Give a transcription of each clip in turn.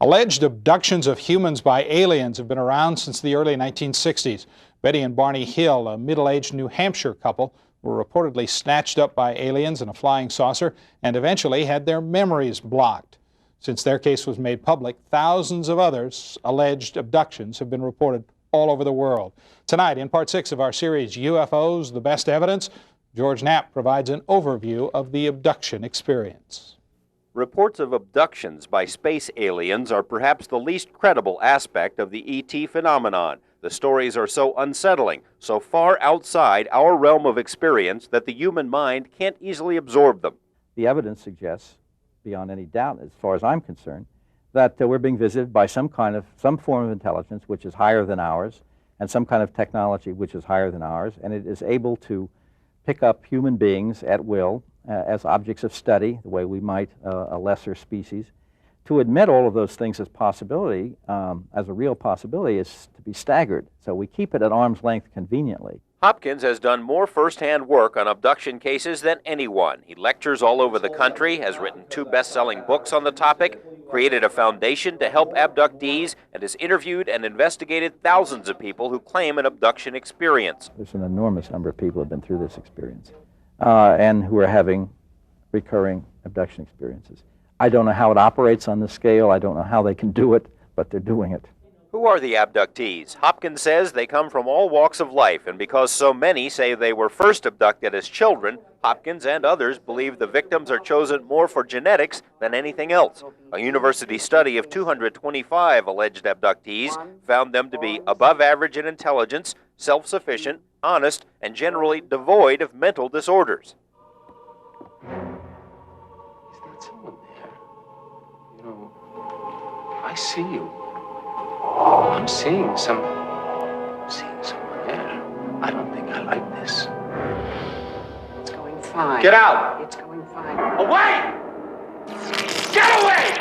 Alleged abductions of humans by aliens have been around since the early 1960s. Betty and Barney Hill, a middle-aged New Hampshire couple, were reportedly snatched up by aliens in a flying saucer and eventually had their memories blocked. Since their case was made public, thousands of others alleged abductions have been reported all over the world. Tonight, in Part 6 of our series, UFOs, the Best Evidence, George Knapp provides an overview of the abduction experience. Reports of abductions by space aliens are perhaps the least credible aspect of the ET phenomenon. The stories are so unsettling, so far outside our realm of experience that the human mind can't easily absorb them. The evidence suggests, beyond any doubt, as far as I'm concerned, that we're being visited by some form of intelligence which is higher than ours, and some kind of technology which is higher than ours, and it is able to pick up human beings at will as objects of study, the way we might a lesser species. To admit all of those things as possibility, as a real possibility, is to be staggered. So we keep it at arm's length conveniently. Hopkins has done more first-hand work on abduction cases than anyone. He lectures all over the country, has written 2 best-selling books on the topic, created a foundation to help abductees, and has interviewed and investigated thousands of people who claim an abduction experience. There's an enormous number of people who have been through this experience and who are having recurring abduction experiences. I don't know how it operates on this scale. I don't know how they can do it, but they're doing it. Who are the abductees? Hopkins says they come from all walks of life, and because so many say they were first abducted as children, Hopkins and others believe the victims are chosen more for genetics than anything else. A university study of 225 alleged abductees found them to be above average in intelligence, self-sufficient, honest, and generally devoid of mental disorders. Is that someone there? You know, I see you. I'm seeing someone there. I don't think I like this. It's going fine. Get out! It's going fine. Away! Get away!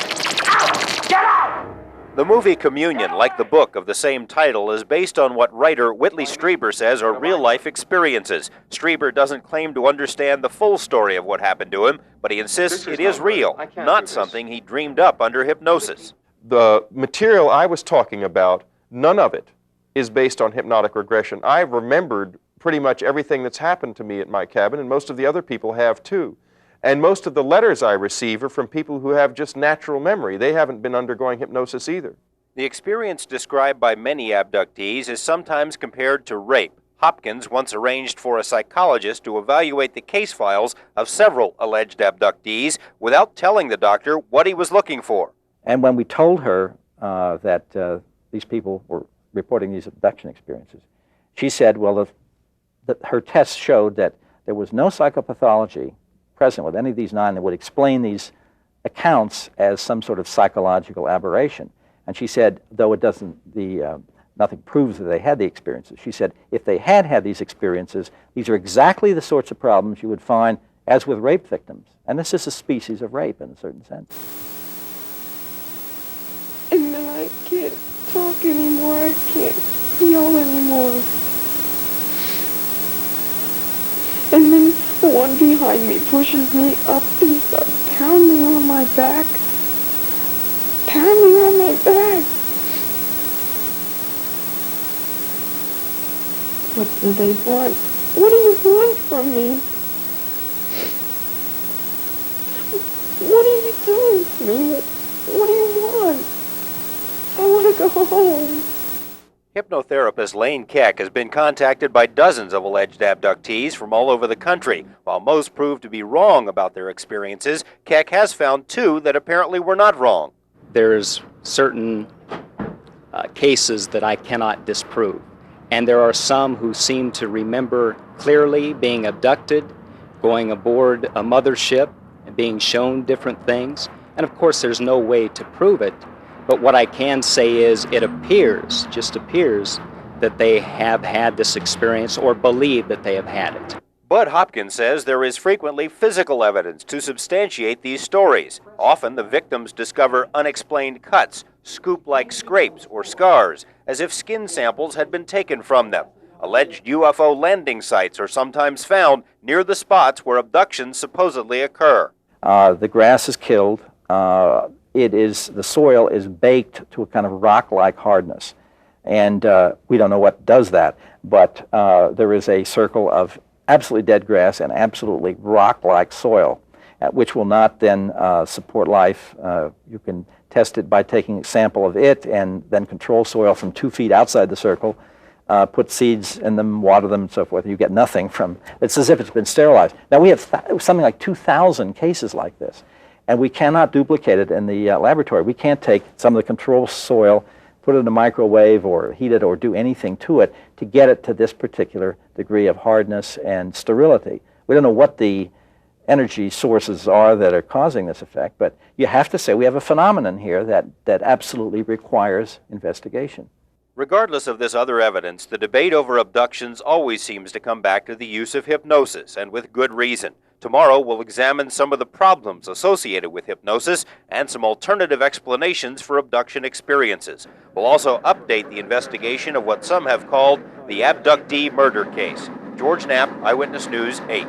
Out! Get out! The movie Communion, like the book of the same title, is based on what writer Whitley Strieber says are real-life experiences. Strieber doesn't claim to understand the full story of what happened to him, but he insists it is real, not something he dreamed up under hypnosis. The material I was talking about, none of it is based on hypnotic regression. I've remembered pretty much everything that's happened to me at my cabin, and most of the other people have too. And most of the letters I receive are from people who have just natural memory. They haven't been undergoing hypnosis either. The experience described by many abductees is sometimes compared to rape. Hopkins once arranged for a psychologist to evaluate the case files of several alleged abductees without telling the doctor what he was looking for. And when we told her that these people were reporting these abduction experiences, she said, well, her tests showed that there was no psychopathology present with any of these 9 that would explain these accounts as some sort of psychological aberration. And she said, though it doesn't, nothing proves that they had the experiences, she said, if they had had these experiences, these are exactly the sorts of problems you would find as with rape victims. And this is a species of rape in a certain sense. And then I can't talk anymore, I can't yell anymore. And then one behind me pushes me up and starts pounding on my back. Pounding on my back. What do they want? What do you want from me? What are you doing to me? What do you want? I want to go home. Hypnotherapist Lane Keck has been contacted by dozens of alleged abductees from all over the country. While most proved to be wrong about their experiences, Keck has found 2 that apparently were not wrong. There's certain cases that I cannot disprove. And there are some who seem to remember clearly being abducted, going aboard a mothership, and being shown different things. And of course, there's no way to prove it. But what I can say is it appears, just appears, that they have had this experience or believe that they have had it. But Hopkins says there is frequently physical evidence to substantiate these stories. Often the victims discover unexplained cuts, scoop-like scrapes or scars, as if skin samples had been taken from them. Alleged UFO landing sites are sometimes found near the spots where abductions supposedly occur. The grass is killed. the soil is baked to a kind of rock-like hardness. And we don't know what does that, but there is a circle of absolutely dead grass and absolutely rock-like soil, which will not then support life. You can test it by taking a sample of it and then control soil from 2 feet outside the circle, put seeds in them, water them, and so forth, and you get nothing from it. It's as if it's been sterilized. Now, we have something like 2,000 cases like this, and we cannot duplicate it in the laboratory. We can't take some of the control soil, put it in a microwave or heat it or do anything to it to get it to this particular degree of hardness and sterility. We don't know what the energy sources are that are causing this effect, but you have to say we have a phenomenon here that absolutely requires investigation. Regardless of this other evidence, the debate over abductions always seems to come back to the use of hypnosis, and with good reason. Tomorrow, we'll examine some of the problems associated with hypnosis and some alternative explanations for abduction experiences. We'll also update the investigation of what some have called the abductee murder case. George Knapp, Eyewitness News 8.